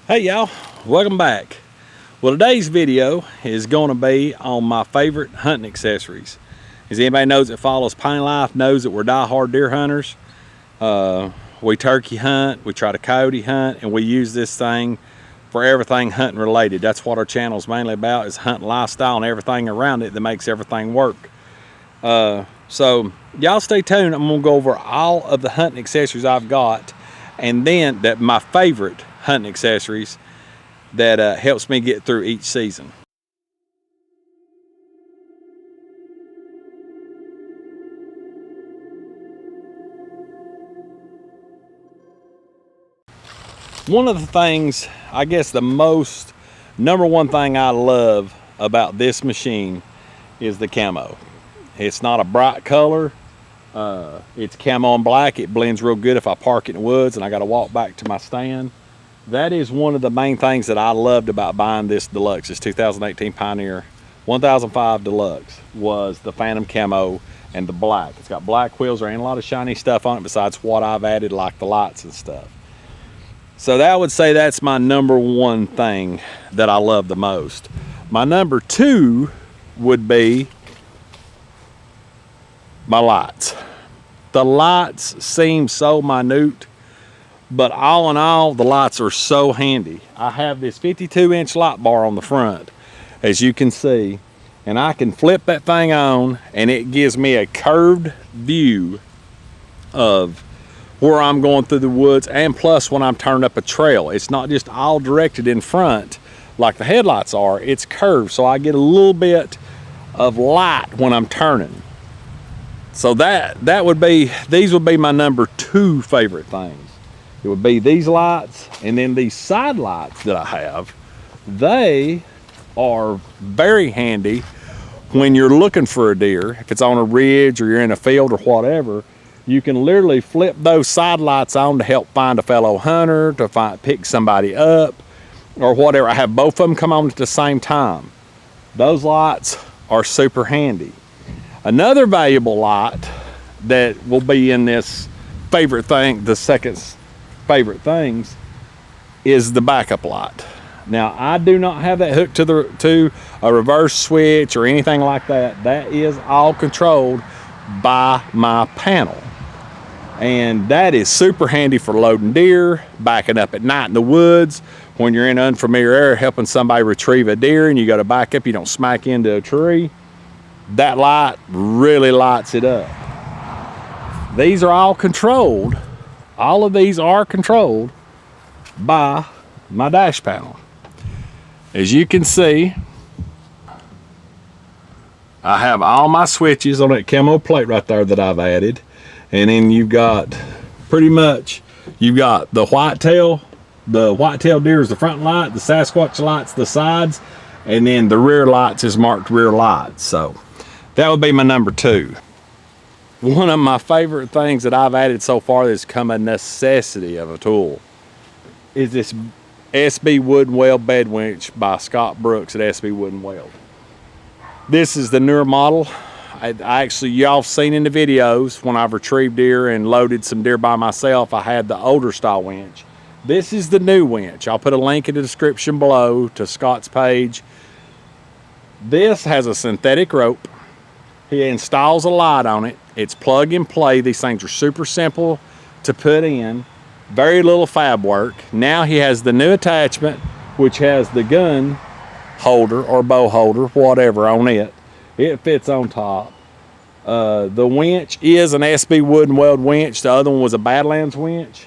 Hey y'all, welcome back. Well, today's video is going to be on my favorite hunting accessories. As anybody knows that follows Piney Life knows that we're die-hard deer hunters. We turkey hunt, we try to coyote hunt, and we use this thing for everything hunting related. That's what our channel is mainly about, is hunting lifestyle and everything around it that makes everything work. So y'all stay tuned. I'm going to go over all of the hunting accessories I've got, and then my favorite hunting accessories that helps me get through each season. One of the things, I guess the number one thing I love about this machine is the camo. It's not a bright color. It's camo and black. It blends real good if I park it in the woods and I got to walk back to my stand. That is one of the main things that I loved about buying this Deluxe, this 2018 Pioneer 1005 Deluxe, was the Phantom camo and the black. It's got black wheels. There ain't a lot of shiny stuff on it besides what I've added, like the lights and stuff. So I would say that's my number one thing that I love the most. My number two would be my lights. The lights seem so minute, but all in all, the lights are so handy. I have this 52-inch light bar on the front, as you can see, and I can flip that thing on and it gives me a curved view of where I'm going through the woods, and plus when I'm turning up a trail. It's not just all directed in front like the headlights are, it's curved, so I get a little bit of light when I'm turning. So these would be my number two favorite things. It would be these lights, and then these side lights that I have. They are very handy when you're looking for a deer. If it's on a ridge or you're in a field or whatever, you can literally flip those side lights on to help find a fellow hunter, to pick somebody up, or whatever. I have both of them come on at the same time. Those lights are super handy. Another valuable light that will be in this favorite thing, the second favorite things, is the backup light. Now, I do not have that hooked to a reverse switch or anything like that. That is all controlled by my panel, and that is super handy for loading deer, backing up at night in the woods when you're in unfamiliar area, helping somebody retrieve a deer and you got to back up, you don't smack into a tree. That light really lights it up. These are all controlled. All of these are controlled by my dash panel. As you can see, I have all my switches on that camo plate right there that I've added. And then you've got you've got the whitetail deer is the front light, the Sasquatch lights the sides, and then the rear lights is marked rear lights. So that would be my number two. One of my favorite things that I've added so far that's come a necessity of a tool is this SB Wood and Weld bed winch by Scott Brooks at SB Wood and Weld. This is the newer model. I actually, y'all seen in the videos when I've retrieved deer and loaded some deer by myself, I had the older style winch. This is the new winch. I'll put a link in the description below to Scott's page. This has a synthetic rope. He installs a light on it. It's plug and play. These things are super simple to put in. Very little fab work. Now he has the new attachment, which has the gun holder or bow holder, whatever, on it. It fits on top. The winch is an SB Wood and Weld winch. The other one was a Badlands winch.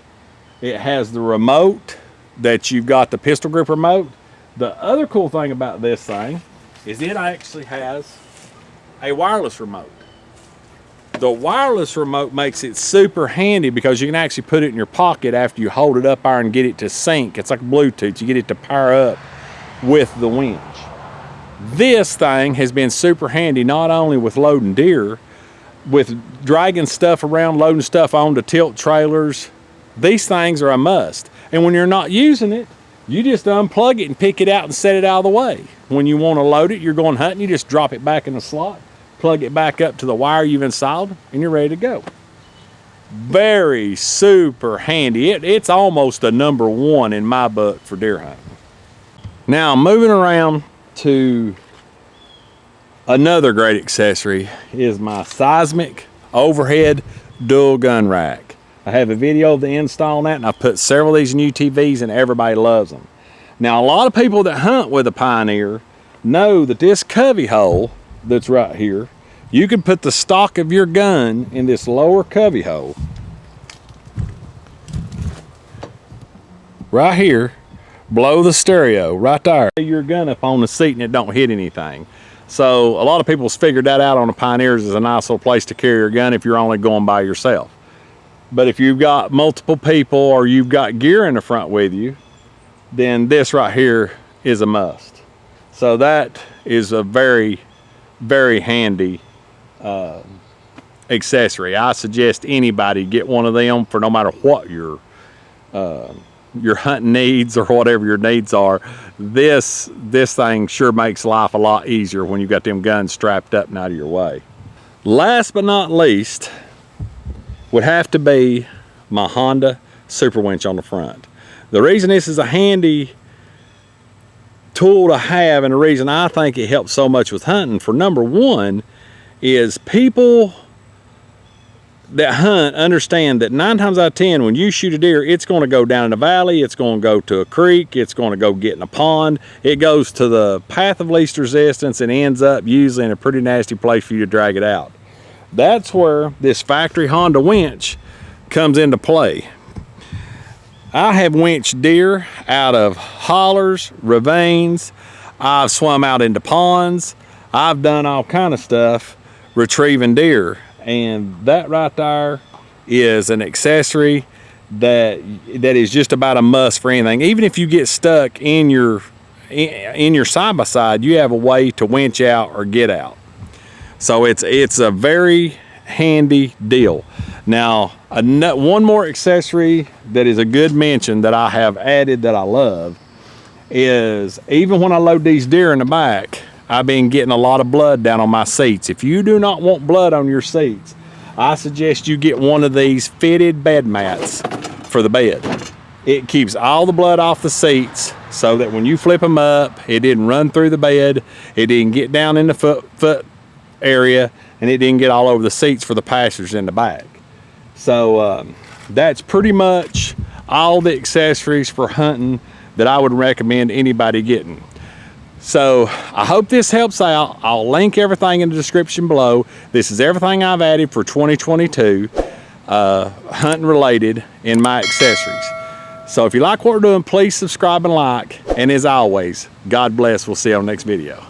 It has the remote that you've got, the pistol grip remote. The other cool thing about this thing is it actually has a wireless remote. The wireless remote makes it super handy because you can actually put it in your pocket after you hold it up there and get it to sync. It's like Bluetooth. You get it to power up with the winch. This thing has been super handy not only with loading deer, with dragging stuff around, loading stuff onto tilt trailers. These things are a must. And when you're not using it, you just unplug it and pick it out and set it out of the way. When you want to load it, you're going hunting, you just drop it back in the slot, plug it back up to the wire you've installed, and you're ready to go. very super handy. It's almost a #1 in my book for deer hunting. Now moving around to another great accessory is my seismic overhead dual gun rack. I have a video of the install on that, and I've put several of these in UTVs and everybody loves them. Now a lot of people that hunt with a Pioneer know that this cubby hole that's right here, you can put the stock of your gun in this lower cubby hole right here, below the stereo right there. Your gun up on the seat and it don't hit anything. So a lot of people's figured that out on the Pioneers as a nice little place to carry your gun if you're only going by yourself. But if you've got multiple people or you've got gear in the front with you, then this right here is a must. So that is a very, very handy accessory. I suggest anybody get one of them for no matter what your hunting needs or whatever your needs are. This thing sure makes life a lot easier when you've got them guns strapped up and out of your way. Last but not least would have to be my Honda Super Winch on the front. The reason this is a handy tool to have, and the reason I think it helps so much with hunting, for #1 is people that hunt understand that 9 times out of 10 when you shoot a deer, it's going to go down in a valley, it's going to go to a creek, it's going to go get in a pond, it goes to the path of least resistance and ends up usually in a pretty nasty place for you to drag it out. That's where this factory Honda winch comes into play. I have winched deer out of hollers, ravines, I've swum out into ponds, I've done all kind of stuff retrieving deer. And that right there is an accessory that is just about a must for anything. Even if you get stuck in your side-by-side, you have a way to winch out or get out. So it's a very handy deal. Now, one more accessory that is a good mention that I have added that I love is, even when I load these deer in the back, I've been getting a lot of blood down on my seats. If you do not want blood on your seats, I suggest you get one of these fitted bed mats for the bed. It keeps all the blood off the seats so that when you flip them up, it didn't run through the bed, it didn't get down in the foot area, and it didn't get all over the seats for the passengers in the back. So that's pretty much all the accessories for hunting that I would recommend anybody getting. So I hope this helps out. I'll link everything in the description below. This is everything I've added for 2022, hunting related, in my accessories. So if you like what we're doing, please subscribe and like. And as always, God bless. We'll see you on the next video.